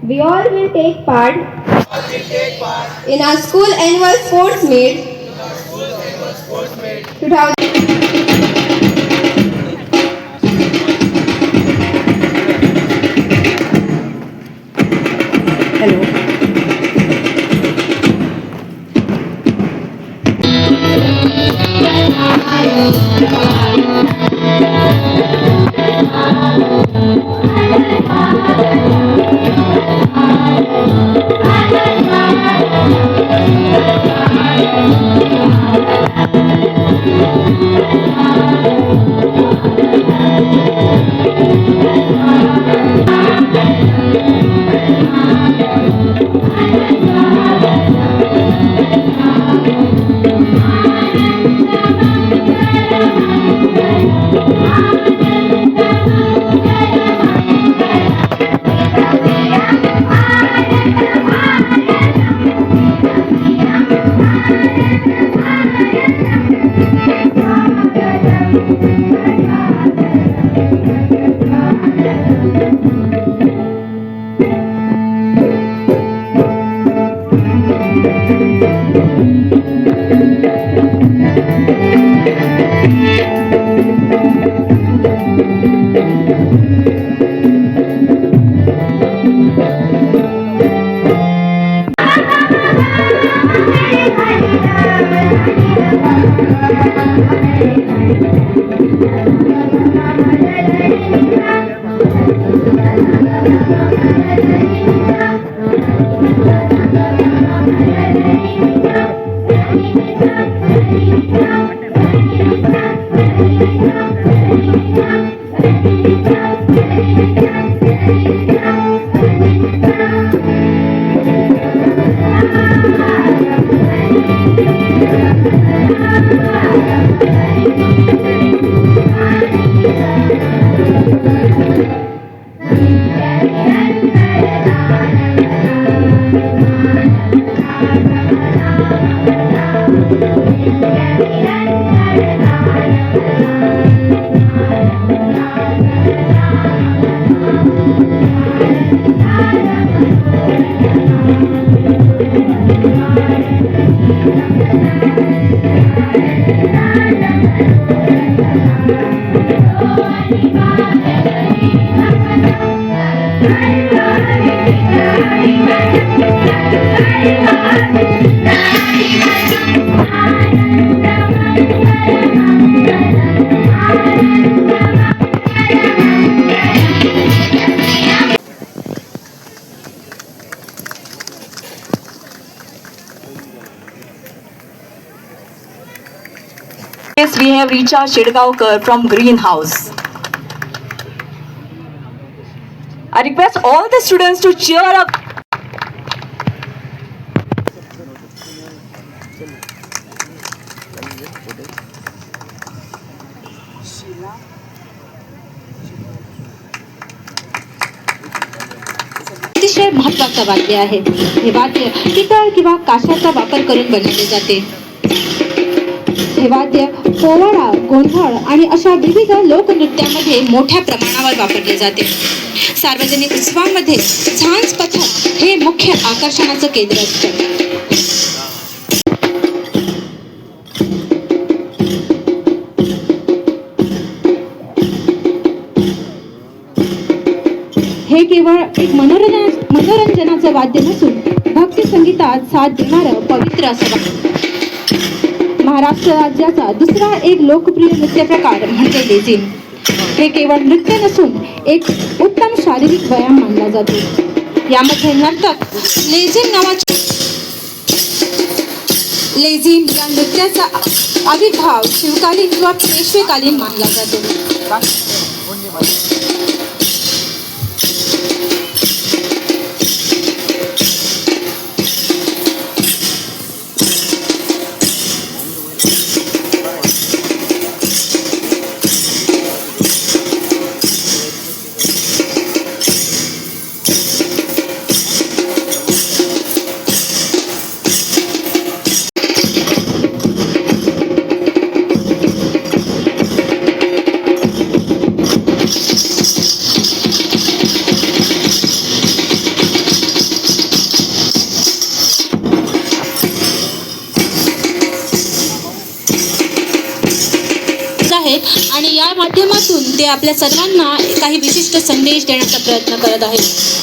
We all will take part in our school annual sports meet 2000. Yes, we have Richa Shedgaonkar from Greenhouse. I request all the students to cheer up. अतिशय महत्त्वाचं वाद्य आहे. हे वाद्य पितळ किंवा काशाचा वापर करून बनवले जाते. हे वाद्य पोवाडा, गोंधळ आणि अशा विविध लोकनृत्यामध्ये मोठ्या प्रमाणावर वापरले जाते. सार्वजनिक उत्सवांमध्ये झांज पथक हे मुख्य आकर्षणाचं केंद्र असतं. हे केवळ एक मनोरंजनाचं वाद्य नसून भक्ती संगीतात साथ देणारं पवित्र असं वाद्य. महाराष्ट्र राज्याचा दुसरा एक लोकप्रिय नृत्य प्रकार म्हणजे लेझिम. हे केवळ नृत्य नसून एक उत्तम शारीरिक व्यायाम मानला जातो. यामध्ये नर्तक लेझिम या नृत्याचा आविर्भाव शिवकालीन किंवा पेशवेकालीन मानला जातो. आहेत आणि या माध्यमातून ते आपल्या सर्वांना काही विशिष्ट संदेश देण्याचा प्रयत्न करत आहेत.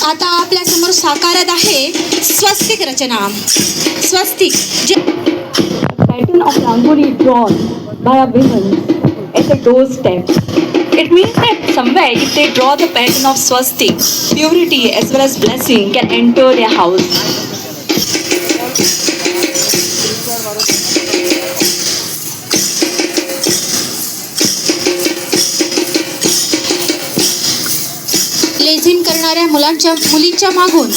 आता आपल्या समोर साकारत आहे स्वस्तिक रचना. स्वस्तिक जे Pattern of Rangoli drawn by a woman at the doorstep. It means that somewhere if they draw the pattern of swastik, purity as well as blessing can enter their house. लेझिम करणाऱ्या मुलींच्या मागून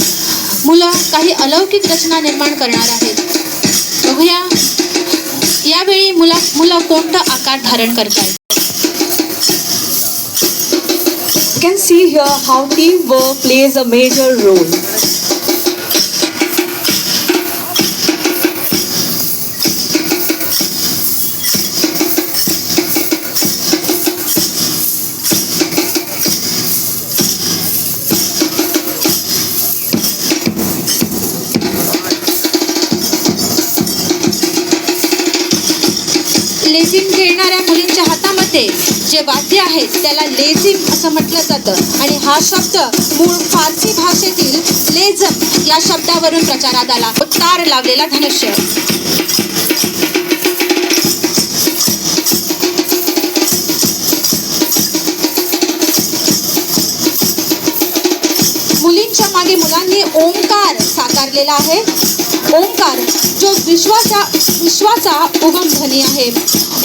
मुलं काही अलौकिक रचना निर्माण करणार आहेत. बघूया यावेळी मुलं कोणता आकार धारण करतात. You can see here how teamwork plays a major role. लेझिम खेळणाऱ्या मुलींच्या हातामध्ये जे वाद्य आहे त्याला लेझिम असं म्हटलं जातं आणि हा शब्द मूळ फारसी भाषेतील लेझम या शब्दावरून प्रचारात आला. तार लावलेला धनुष्य. मुलींच्या मागे मुलांनी ओंकार साकारलेला आहे. ओंकार जो विश्वाचा उगम ध्वनी आहे.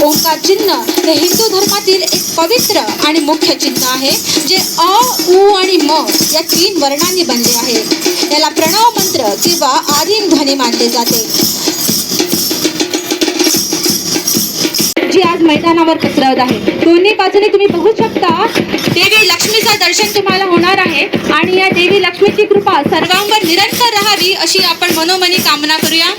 ओंकार चिन्ह हे हिंदू धर्मातील एक पवित्र आणि मुख्य चिन्ह आहे जे अ, उ आणि म या 3 वर्णांनी बनले आहे. याला प्रणव मंत्र किंवा आदिम ध्वनी मानले जाते. जी आज मैदानावर पसरवत आहे. दोन्ही बाजूने तुम्ही बघू शकता देवी लक्ष्मीचं दर्शन तुम्हाला होणार आहे आणि या देवी लक्ष्मीची कृपा सर्वांवर निरंतर राहावी अशी आपण मनोमनी कामना करूया.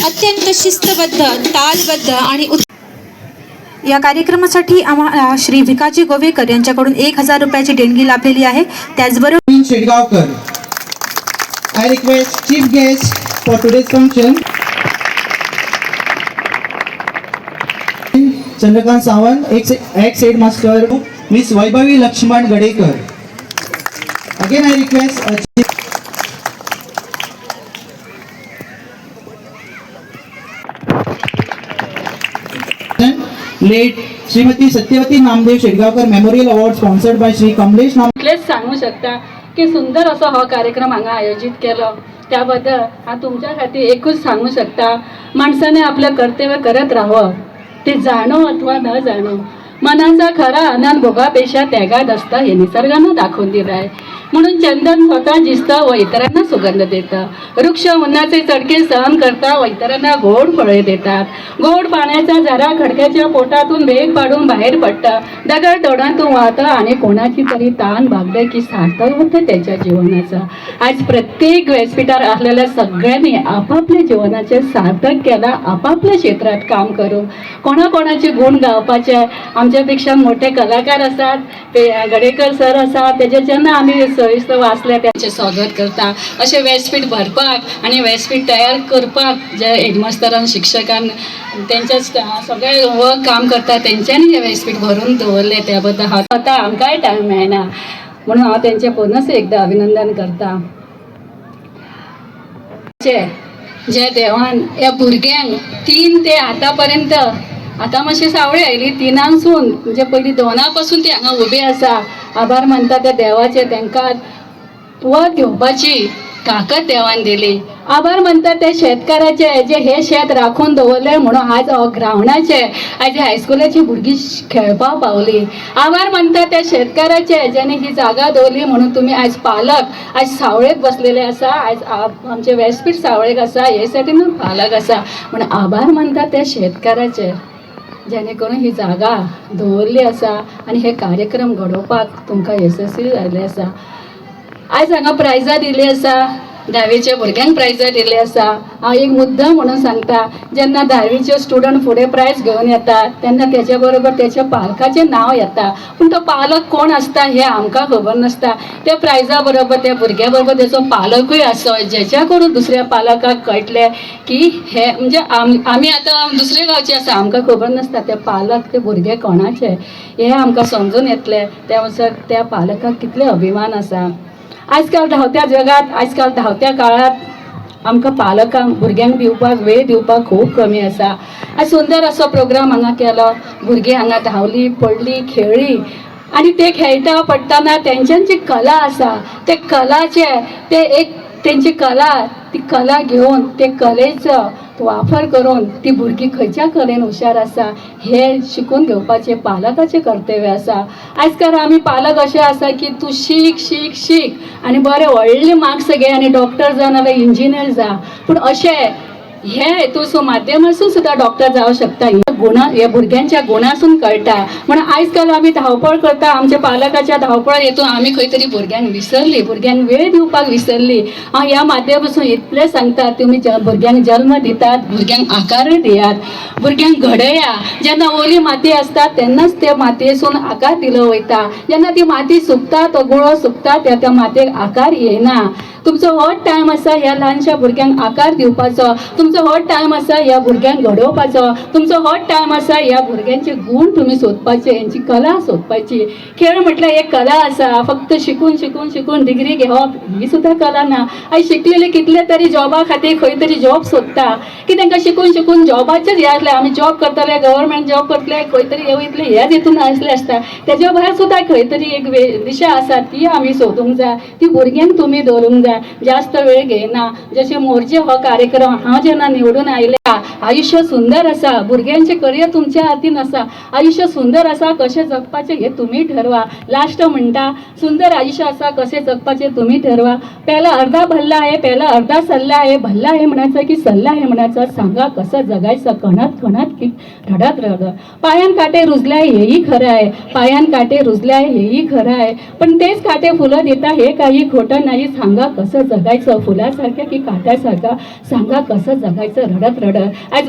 अत्यंत शिस्तबद्ध, तालबद्ध आणि या कार्यक्रमासाठी आम्हाला श्री भिकाजी गोवेकर यांच्याकडून 1000 रुपयाची देणगी लाभलेली आहे. त्याचबरोबर Shedgaonkar. I request chief guest for today's function, Chandrakant Sawant, ex headmaster, Miss Vaibhavi Laxman Gadekar. Again I request a chief late Shrimati Satyavati Namdev Shedgaonkar memorial award sponsored by Shri Kamlesh नाम. इतलेच सांगू शकता की सुंदर असो हो कार्यक्रम हांगा आयोजित केलो त्याबद्दल हांव तुमच्या खातीर एकूच सांगू शकता. माणसाने आपलं कर्तव्य करत राहावं. ते जाणो अथवा न जाणो मनाचा खरा आनंद भोगापेक्षा त्यागात असता हे निसर्गानं दाखवून दिलं आहे. म्हणून चंदन स्वतः जिजतं व इतरांना सुगंध देतं. वृक्ष उन्हाचे चटके सहन करता व इतरांना गोड फळे देतात. गोड पाण्याचा झरा खडक्याच्या पोटातून वेग पाडून बाहेर पडतं. दगड तोडातून वाहतं आणि कोणाची तरी ताण भागलं की सार्थक होतं त्याच्या जीवनाचं. आज प्रत्येक व्यासपीठावर असलेल्या सगळ्यांनी आपापल्या जीवनाचे सार्थक केला. आपापल्या क्षेत्रात काम करून कोणाकोणाचे गुण गावपाचे. आमच्यापेक्षा मोठे कलाकार असतात, ते गडेकर सर असतात, त्याच्याच्यानं आम्ही सविस्तर वाचल्या त्यांचे स्वागत करता. असे व्यासपीठ भरपाक आणि व्यासपीठ तयार करपाक जे हेडमास्टरान शिक्षकान त्यांच्या सगळे वर्क काम करता त्यांच्यानी हे व्यासपीठ भरून दवरले त्याबद्दल हांव आता आमकांय टायम मेळना म्हणून हांव त्यांचे पुनस एकदा अभिनंदन करता. जे देवान या भुरग्यांक 3 ते आतापर्यंत आतां मातशी सावळी आयली तिनांसून म्हणजे पयलीं दोना पासून ती हांगा उबी आसा. आभार मानता त्या देवाचे, तांकां वत घेवपाची ताकद देवान दिली. आभार मानता त्या शेतकाराचे जे हे शेत राखून दवरले म्हणून आज ग्रावंडाचे आज हायस्कुलाची भुरगीं खेळपाक पावली. आभार मानता त्या शेतकाराचे जेणे ही जागा दवरली म्हणून तुमी आज पालक आज सावळेक बसलेले आसा. आज आमचे व्यासपीठ सावळेक आसा, हे साठी पालक आसा. म्हण आभार मानता त्या शेतकाराचे जेणे करून ही जागा दवरली आसा आनी हे कार्यक्रम घडोवपाक तुमकां यशस्वी जाल्ले आसा. आज हांगा प्रायजां दिल्लीं आसा, 10वीच्या भुरग्यांक प्रायजां दिल्ली आसा. हांव एक मुद्दम म्हणून सांगता, जेन्ना 10वीचे स्टुडंट फुडें प्रायज घेवन येता तेन्ना तेच्या बरोबर तेच्या पालकाचें नांव येता, पूण तो पालक कोण आसता हें आमकां खबर नासता. त्या प्रायजा बरोबर त्या भुरग्या बरोबर तेचो पालकूय आसो, जेच्या करून दुसऱ्या पालकाक कळटलें की हे म्हणजे आमी आतां दुसरे गांवचे आसा, आमकां खबर नासता ते पालक ते भुरगे कोणाचे हें आमकां समजून येतलें. त्या पालकाक कितले अभिमान आसा. आजकाल धांवत्या जगात, आजकाल धांवत्या काळात आमकां पालकांक भुरग्यांक दिवपाक वेळ दिवपाक खूब कमी आसा. आज सुंदर असो प्रोग्राम हांगा केलो, भुरगीं हांगा धांवली, पडली, खेळ्ळी आनी ते खेळटा पडटना तेंच्यांनी जी कला आसा ते कलाचे ते एक तेंची कला ती कला घेवन ते कलेचो वापर करून ती भुरगीं खंयच्या कलेन हुशार आसा हे शिकून घेवपाचें पालकाचें कर्तव्य आसा. आजकाल आमी पालक अशे आसा की तूं शीक शीक शीक आनी बरे व्हडले मार्क्स घे आनी डॉक्टर जा नाजाल्यार इंजिनियर जा, पूण अशें हे हेतूसून माध्यमासून सुद्दां डॉक्टर जावं शकता. हे भुरग्यांच्या गुणासून कळटा. म्हणून आयज आमी धांवपळ करता, आमच्या पालकाच्या धांवपळ हेतून आमी खंय तरी भुरग्यांक विसरली, भुरग्यांक वेळ दिवपाक विसरली. हांव ह्या माध्यमासून इतलें सांगता, तुमी भुरग्यांक जल्म दितात, भुरग्यांक आकारूय दियात, भुरग्यांक घडया. जेन्ना ओली माती आसता तेन्नाच त्या मातयेसून आकार दिलो वयता. जेन्ना ती माती सुकता, तो गुळो सुकता, त्या मातयेक आकार येना. तुमचो हो टायम आसा ह्या ल्हानशा भुरग्यांक आकार दिवपाचो, तुमचो हो टायम आसा ह्या भुरग्यांक घडोवपाचो, तुमचो हो टायम आसा ह्या भुरग्यांचे गुण तुमी सोदपाचे, हेंची कला सोदपाची. खेळ म्हटल्यार एक कला आसा, फक्त शिकून शिकून शिकून डिग्री घेवप ही सुद्दां कला ना. आयज शिकलेले कितले तरी जॉबा खातीर खंय तरी जॉब सोदता की तांकां शिकून शिकून जॉबाचेच हे आसले, आमी जॉब करतले, गव्हर्मेंट जॉब करतले, खंय तरी वयतले ह्याच हितून आसले आसता. तेज्या भायर सुद्दां खंय तरी एक दिशा आसा ती आमी सोदूंक जाय, ती भुरग्यांक तुमी दवरूंक जाय. जास्त वेळ घेयना. जशें मोर्चे हो कार्यक्रम हांव जेन्ना निवडून आयले, आयुष्य सुंदर आसा, भुरग्यांचें करियर तुमच्या हातीन आसा. आयुष्य सुंदर आसा, कशें जगपाचें हें तुमी ठरवा. लास्ट म्हणटा सुंदर आयुष्य आसा, कशें जगपाचें तुमी ठरवा. पहला अर्धा भल्ला है, पहला अर्धा सल्ला है, भल्ला है म्हणायचं की सल्ला है म्हणायचं, सांगा कसं जगायचं, कणात कणात की रडत रडत. पायान काटे रुजले आहे हेही खरं आहे, पायान काटे रुजले आहे हेही खरं आहे, पण तेच काटे फुलं देता हे काही खोटं नाही. सांगा कसं जगायचं, फुलासारख्या की काट्यासारखा, सांगा कसं जगायचं रडत रडत. आज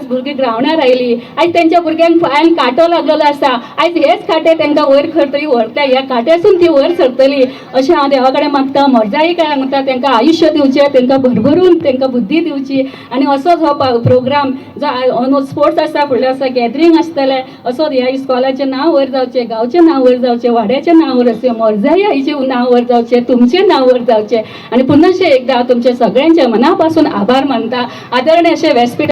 भुरगीं ग्रावंडार आयली, आज त्यांच्या भुरग्यांक पायान काटो लागलेलो आसा. आज हेच काटे तांकां वयर खंय तरी व्हरता, ह्या काट्यासून ती वयर सरतली अशें हांव देवा कडेन मागता. मोरजाई काय मागता, तांकां आयुश्य दिवचें, तांकां भरभरून तांकां बुद्धी दिवची. आनी असोच हो प्रोग्राम जो स्पोर्ट्स आसा फुडले आसा, गॅदरींग आसतलें, असोच ह्या इस्कॉलाचें नांव वयर जावचें, गांवचें नांव वयर जावचें, वाड्याचें नांव वयर जावचें, मोरजाई आईचें नांव वयर जावचें, तुमचें नांव वयर जावचें. आनी पुन्हा एकदा तुमच्या सगळ्यांच्या मना पासून आभार मानता. आदरणीय अशें व्यासपीठ